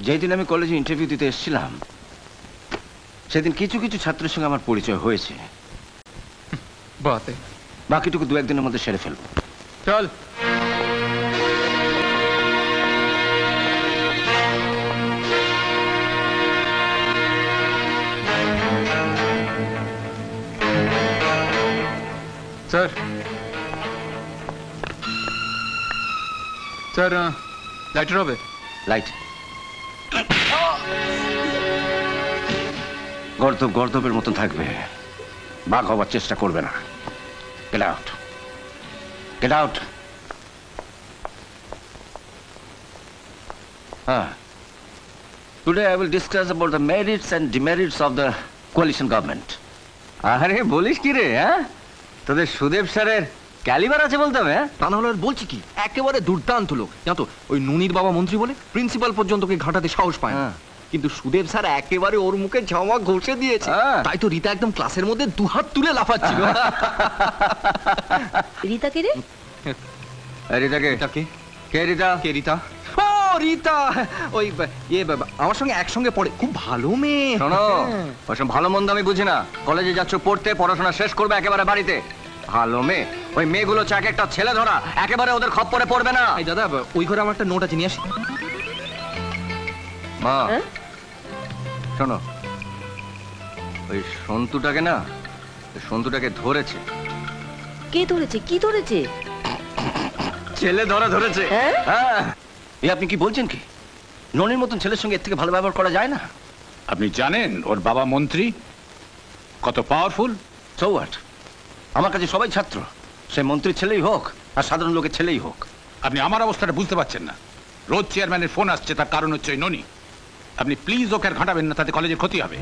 যেদিন আমি কলেজে ইন্টারভিউ দিতে এসেছিলাম সেদিন কিছু কিছু ছাত্রের সঙ্গে আমার পরিচয় হয়েছে। বাকিটুকু দু একদিনের মধ্যে সেরে ফেলবো। চল। স্যার স্যার লাইটার হবে? লাইট গর্দবের মতন থাকবে, বাঘ হবার চেষ্টা করবে না। Get out, get out. Today I will discuss about the merits and demerits of the coalition government. আরে বলিস কি রে? হ্যাঁ, তোদের সুদেব স্যারের ক্যালিবার আছে বলতে হবে। হ্যাঁ, তা না হলে আর বলছি কি, একেবারে দুর্দান্ত লোক। জানো তো, ওই নুনির বাবা মন্ত্রী বলে প্রিন্সিপাল পর্যন্ত কে ঘাটাতে সাহস পায় না। কিন্তু সুদেব স্যার একেবারে ওর মুখে ঝামা ঘষে দিয়েছে। তাই তো রীতা একদম ক্লাসের মধ্যে দুহাত তুলে লাফাচ্ছিল। রীতা কে রে? রিতাকে কে? রিতা কে? রীতা? ও রীতা, ওই আমার সঙ্গে একসঙ্গে পড়ে, খুব ভালো মেয়ে। শোনো, ওসব ভালো মন্দ আমি বুঝি না। কলেজে যাচ্ছ পড়তে, পড়াশোনা শেষ করবে একেবারে বাড়িতে। ভালো মেয়ে, ওই মেয়েগুলো চাকে একটা ছেলে ধরা, একেবারে ওদের খপ্পরে পড়বে না। এই দাদা, ওই ঘরে আমার একটা নোট আছে, নিয়ে আসি। মা শোনো, ওই সন্তুটাকে না, সন্তুটাকে ধরেছে। কে ধরেছে? কি ধরেছে? ছেলে ধরেছে। হ্যাঁ? এ আপনি কি বলছেন কি? ননির মতন ছেলের সঙ্গে এর থেকে ভালো ব্যবহার করা যায় না। আপনি জানেন ওর বাবা মন্ত্রী, কত পাওয়ারফুল। So what? আমার কাছে সবাই ছাত্র, সে মন্ত্রীর ছেলেই হোক আর সাধারণ লোকের ছেলেই হোক। আপনি আমার অবস্থাটা বুঝতে পারছেন না। রোজ চেয়ারম্যানের ফোন আসছে, তার কারণ হচ্ছে ওই ননি। আপনি প্লিজ ওকে আর ঘাঁটাবেন না, তাতে কলেজের ক্ষতি হবে।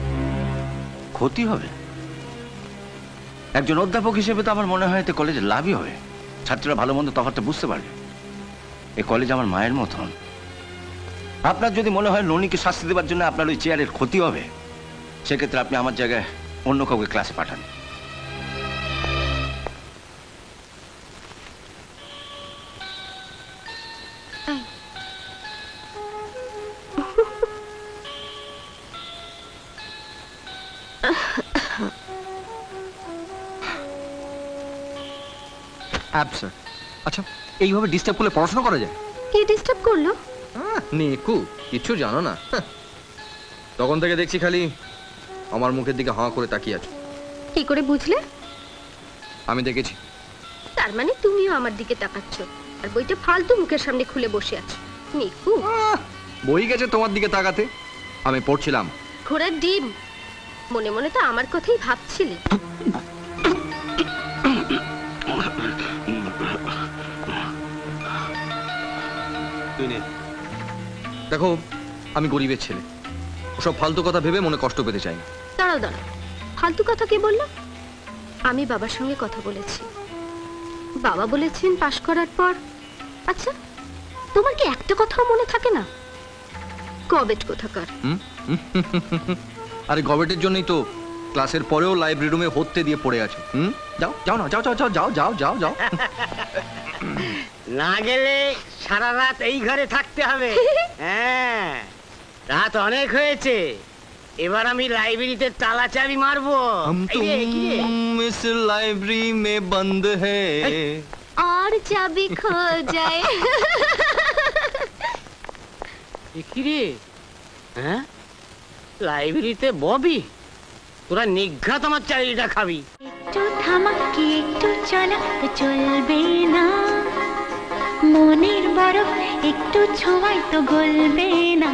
ক্ষতি হবে? একজন অধ্যাপক হিসেবে তো আমার মনে হয় এতে কলেজের লাভই হবে। ছাত্ররা ভালো মন্দ তফাৎটা বুঝতে পারবে। এই কলেজ আমার মায়ের মতন। আপনার যদি মনে হয় ননিকে শাস্তি দেওয়ার জন্য আপনার ওই চেয়ারের ক্ষতি হবে, সেক্ষেত্রে আপনি আমার জায়গায় অন্য কাউকে ক্লাসে পাঠান। আচ্ছা, এইভাবে ডিস্টার্ব করলে পড়াশোনা করা যায়? কে ডিস্টার্ব করলো? নিকু, কিছু জানো না। তখন থেকে দেখছি খালি আমার মুখের দিকে হাঁ করে তাকিয়ে আছো। কি করে বুঝলে? আমি দেখেছি। তার মানে তুমিও আমার দিকে তাকাচ্ছ আর বইটা ফালতু মুখের সামনে খুলে বসে আছো। নিকু, বই গেছে তোমার দিকে তাকাতে, আমি পড়ছিলাম। ঘোড়ার ডিম, মনে মনে তো আমার কথাই ভাবছিলে। দেখো, আমি গরিবের ছেলে, ওসব ফালতু কথা ভেবে মনে কষ্ট পেতে চাই না। দাঁড়াও দাঁড়াও, ফালতু কথা কে বললো? আমি বাবার সঙ্গে কথা বলেছি, বাবা বলেছেন পাশ করার পর। আচ্ছা, তোমার কি একটা কথাও মনে থাকে না? গবেট কোথাকার। আরে গবেটের জন্যই তো ক্লাসের পরেও লাইব্রেরি রুমে হতে দিয়ে পড়ে আছো। যাও যাও না, যাও যাও যাও যাও যাও যাও যাও। না গেলে সারা রাত এই ঘরে থাকতে হবে। হ্যাঁ, রাত অনেক হয়েছে, এবার আমি লাইব্রেরিতে তালা চাবি মারবো। इस लाइब्रेरी में बंद है और चाबी खो जाए। কি রে? হ্যাঁ, লাইব্রেরিতে ববি, তোরা নিঘাত আমার চাকরিটা খাবি। একটু থামাকি একটু চলা তো চলবে না, মনের বরফ একটু ছোঁয়াই তো গলবে না।